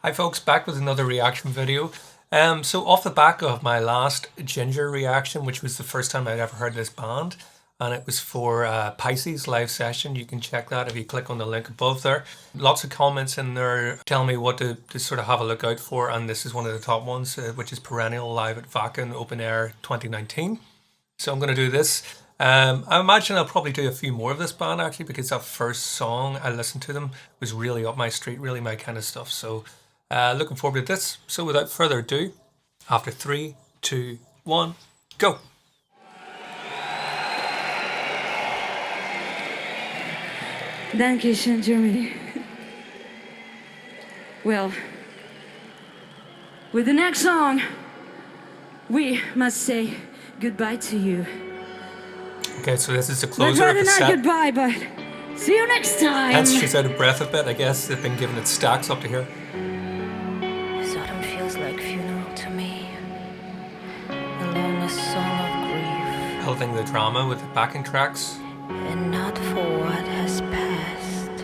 Hi folks, back with another reaction video. So off the back of my last JINJER reaction, which was the first time I'd ever heard this band, and it was for Pisces live session. You can check that if you click on the link above there. Lots of comments in there telling me what to sort of have a look out for, and this is one of the top ones, which is Perennial live at Wacken Open Air 2019. So I'm going to do this. I imagine I'll probably do a few more of this band actually, because that first song I listened to them was really up my street, really my kind of stuff. So looking forward to this. So without further ado, after 3, 2, 1, go. Dankeschön, Germany. Well, with the next song, we must say goodbye to you. Okay, so this is the closer of the not set. Goodbye, but see you next time. Hence she's out of breath a bit, I guess. They've been giving it stacks up to here. This autumn feels like funeral to me. The longest song of grief. Building the drama with the backing tracks. And not for what has passed,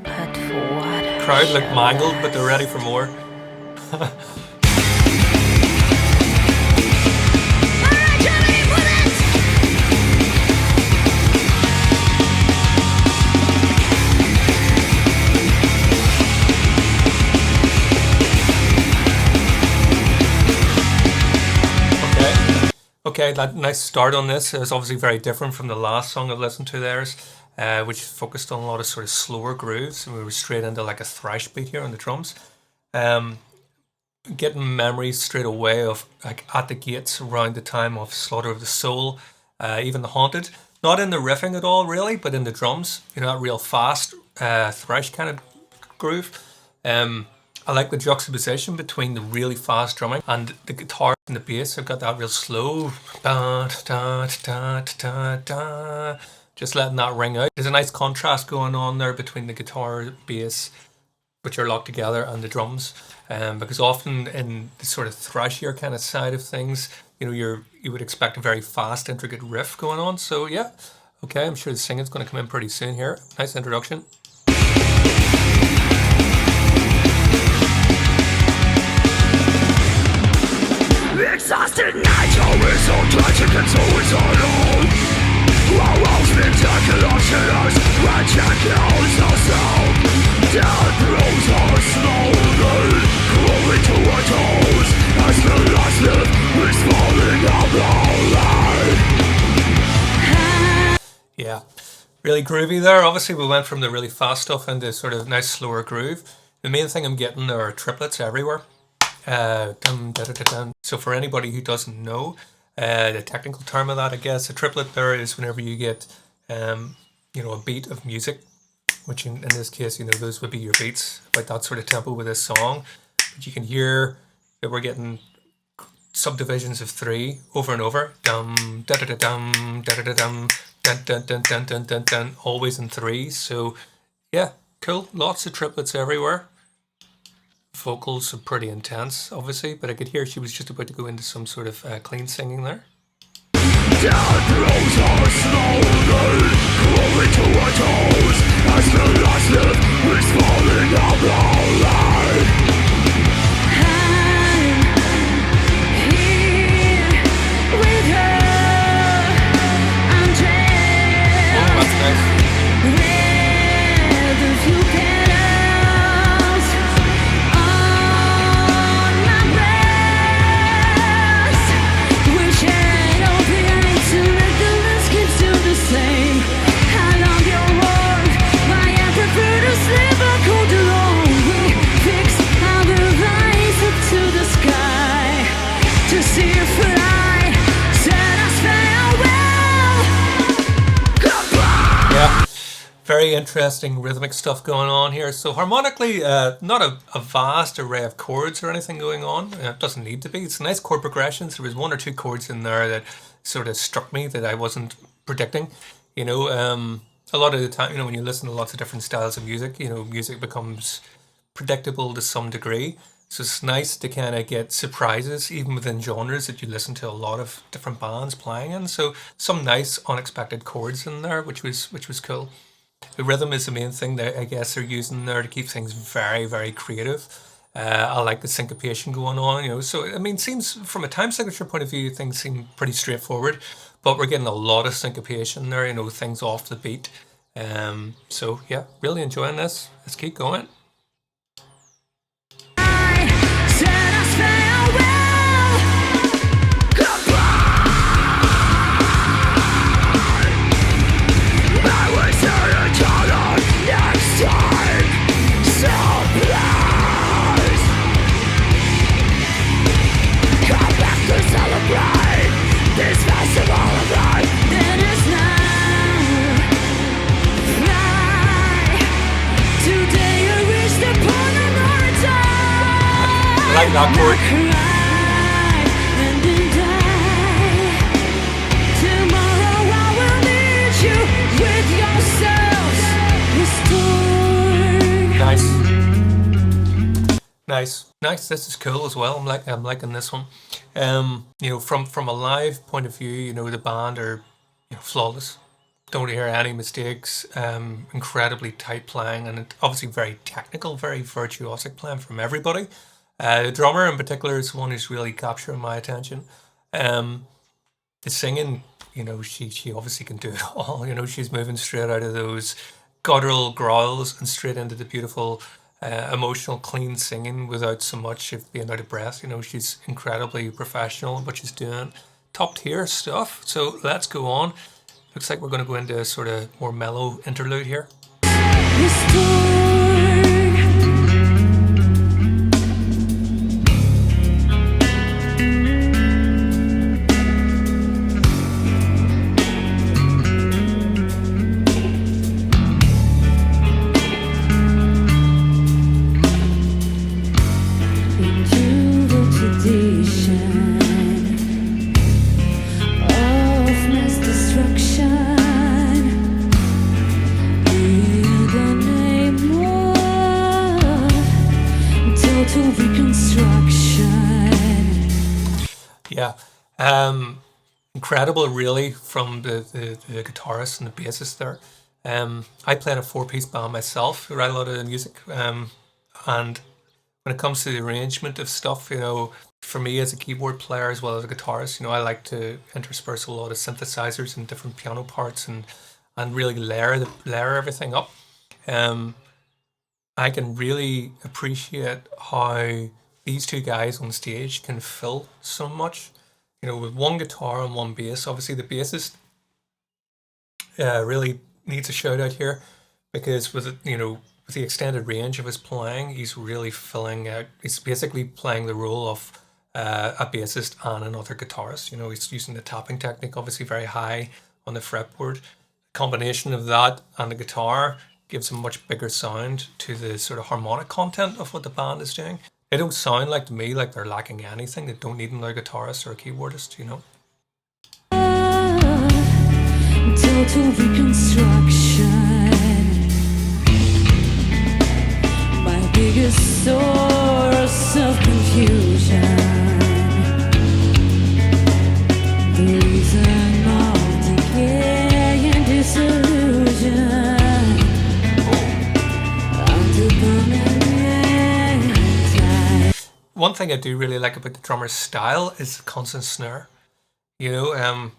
but for what Crowd look shall mangled, but last. they're ready for more. Okay, that nice start on this is obviously very different from the last song I've listened to theirs, which focused on a lot of sort of slower grooves, and we were straight into like a thrash beat here on the drums. Getting memories straight away of like At the Gates around the time of Slaughter of the Soul, even The Haunted. Not in the riffing at all really, but in the drums, you know, that real fast thrash kind of groove. I like the juxtaposition between the really fast drumming and the guitar and the bass. I've got that real slow, da, da, da, da, da, just letting that ring out. There's a nice contrast going on there between the guitar, bass, which are locked together, and the drums. Because often in the sort of thrashier kind of side of things, you know, you would expect a very fast, intricate riff going on. So yeah, okay, I'm sure the singing's going to come in pretty soon here. Nice introduction. Exhausted night, always so tragic and so it's alone. Our walls spectacular shadows, ridiculous our sound. Death blows our slowly, crawling to our toes, as the last lift is falling out. Yeah, really groovy there. Obviously we went from the really fast stuff into sort of nice slower groove. The main thing I'm getting are triplets everywhere. Dum, da, da, da, dum. So for anybody who doesn't know the technical term of that, I guess a triplet there is whenever you get you know, a beat of music, which in this case, you know, those would be your beats, about that sort of tempo with this song. But you can hear that we're getting subdivisions of 3 over and over. Dum, da, da, da, dum, da, da, da, dum, dun, dun, dun, dun, dun, dun, dun, always in 3. So yeah, cool. Lots of triplets everywhere. Vocals are pretty intense, obviously, but I could hear she was just about to go into some sort of clean singing there. Death blows our slowly, crawling to our toes, as the last lift is falling out alive. I'm here with her. I'm Oh, that's nice. with a few petals on my breast. Wishing opiate to make the landscape still the same. I love your warmth, but I prefer to sleep a cold alone. We fixed our eyes up to the sky to see if fly. Said us farewell. Goodbye. Yeah, very interesting rhythmic stuff going on here. So harmonically, not a vast array of chords or anything going on. It doesn't need to be. It's nice chord progressions. There was 1 or 2 chords in there that sort of struck me that I wasn't predicting. You know, a lot of the time, you know, when you listen to lots of different styles of music, you know, music becomes predictable to some degree. So it's nice to kind of get surprises even within genres that you listen to a lot of different bands playing in. So some nice unexpected chords in there, which was cool. The rhythm is the main thing that I guess they're using there to keep things very, very creative. I like the syncopation going on, you know. So I mean, seems from a time signature point of view, things seem pretty straightforward, but we're getting a lot of syncopation there, you know, things off the beat. So yeah, really enjoying this. Let's keep going. Said us farewell. I will see each other next time. So please come back to celebrate this festival of life. Let us now fly. Today you reached the point of no return. I like that chord. Cry and then die. Tomorrow I will need you with yourself restored. Nice. This is cool as well. I'm liking this one. You know, from a live point of view, you know, the band are, you know, flawless. Don't hear any mistakes. Incredibly tight playing, and obviously very technical, very virtuosic playing from everybody. The drummer in particular is the one who's really capturing my attention. The singing, you know, she obviously can do it all. You know, she's moving straight out of those guttural growls and straight into the beautiful, emotional, clean singing without so much of being out of breath. You know, she's incredibly professional in what she's doing. Top tier stuff. So let's go on. Looks like we're going to go into a sort of more mellow interlude here. Restored. Yeah. Incredible, really, from the guitarist and the bassist there. I play in a 4-piece band myself. I write a lot of the music. And when it comes to the arrangement of stuff, you know, for me as a keyboard player as well as a guitarist, you know, I like to intersperse a lot of synthesizers and different piano parts and really layer everything up. I can really appreciate how these two guys on stage can fill so much. You know, with one guitar and one bass. Obviously, the bassist really needs a shout out here because with the extended range of his playing, he's really filling out. He's basically playing the role of a bassist and another guitarist. You know, he's using the tapping technique, obviously very high on the fretboard. The combination of that and the guitar gives a much bigger sound to the sort of harmonic content of what the band is doing. They don't sound like to me like they're lacking anything. They don't need another guitarist or a keyboardist, you know. Total reconstruction. My biggest source of confusion. The reason of decay and disillusion. Under permanent. One thing I do really like about the drummer's style is the constant snare. You know,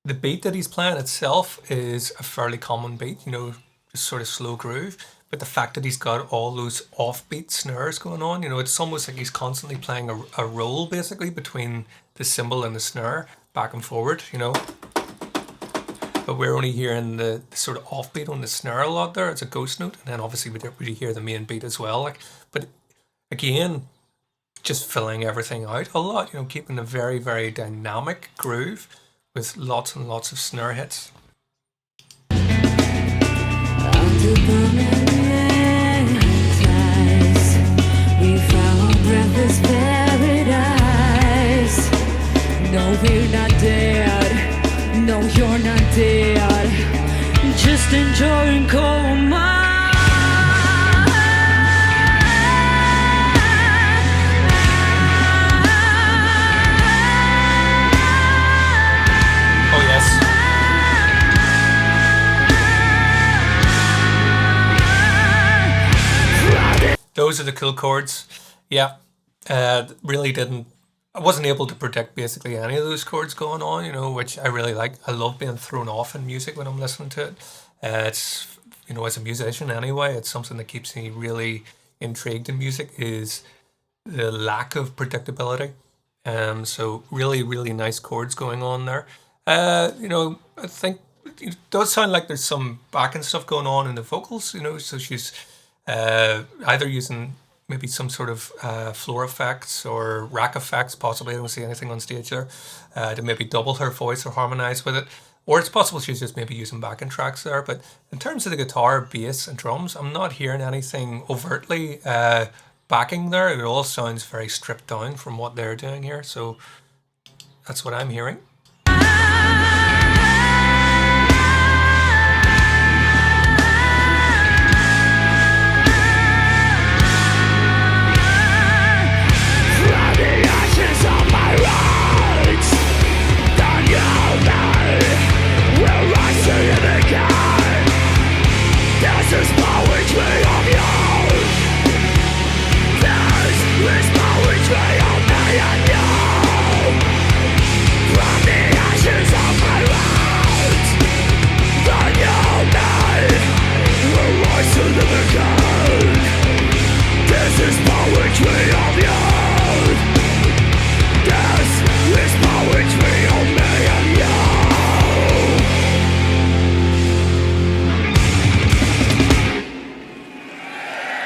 the beat that he's playing itself is a fairly common beat, you know, just sort of slow groove. But the fact that he's got all those offbeat snares going on, you know, it's almost like he's constantly playing a role basically between the cymbal and the snare, back and forward, you know. But we're only hearing the sort of offbeat on the snare a lot there. It's a ghost note. And then obviously we don't really hear the main beat as well. Like, but again, just filling everything out a lot, you know, keeping a very, very dynamic groove with lots and lots of snare hits. Under paradise, we found breathless paradise. No, we're not dead. No, you're not dead. Just enjoying coma. those are the cool chords. Yeah, really didn't. I wasn't able to predict basically any of those chords going on, you know, which I really like. I love being thrown off in music when I'm listening to it. It's, you know, as a musician anyway, it's something that keeps me really intrigued in music is the lack of predictability. So really, really nice chords going on there. You know, I think it does sound like there's some backing stuff going on in the vocals, you know, so she's either using maybe some sort of floor effects or rack effects, possibly. I don't see anything on stage there, to maybe double her voice or harmonize with it. Or it's possible she's just maybe using backing tracks there. But in terms of the guitar, bass, and drums, I'm not hearing anything overtly backing there. It all sounds very stripped down from what they're doing here. So that's what I'm hearing.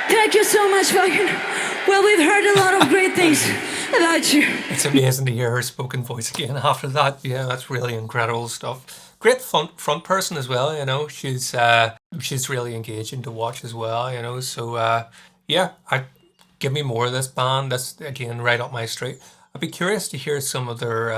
Thank you so much, Wacken. Well, we've heard a lot of great things about you. It's amazing to hear her spoken voice again after that. Yeah, that's really incredible stuff. Great front person as well, you know. She's really engaging to watch as well, you know. So yeah, give me more of this band. That's again right up my street. I'd be curious to hear some of their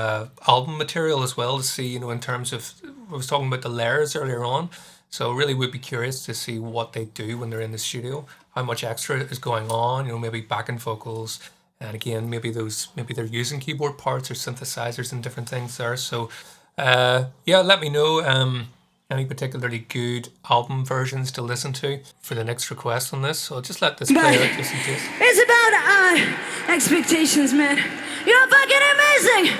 album material as well to see, you know, in terms of, I was talking about the layers earlier on. So really would be curious to see what they do when they're in the studio, how much extra is going on, you know, maybe backing vocals, and again, maybe they're using keyboard parts or synthesizers and different things there. So yeah, let me know any particularly good album versions to listen to for the next request on this. So I'll just let this play out just in case. It's about expectations, man. You're fucking amazing!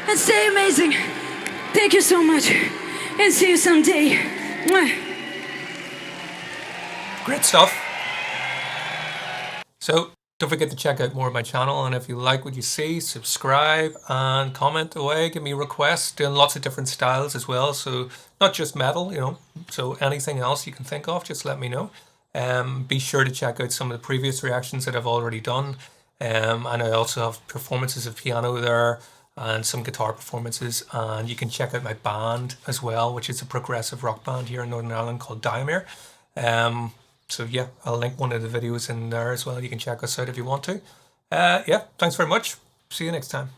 And stay amazing. Thank you so much. And see you someday. Mwah. Great stuff. So don't forget to check out more of my channel, and if you like what you see, subscribe and comment away. Give me requests, doing lots of different styles as well, so not just metal, you know, so anything else you can think of, just let me know. Be sure to check out some of the previous reactions that I've already done, and I also have performances of piano there and some guitar performances, and you can check out my band as well, which is a progressive rock band here in Northern Ireland called DIAMIR. So yeah, I'll link one of the videos in there as well. You can check us out if you want to. Yeah, thanks very much. See you next time.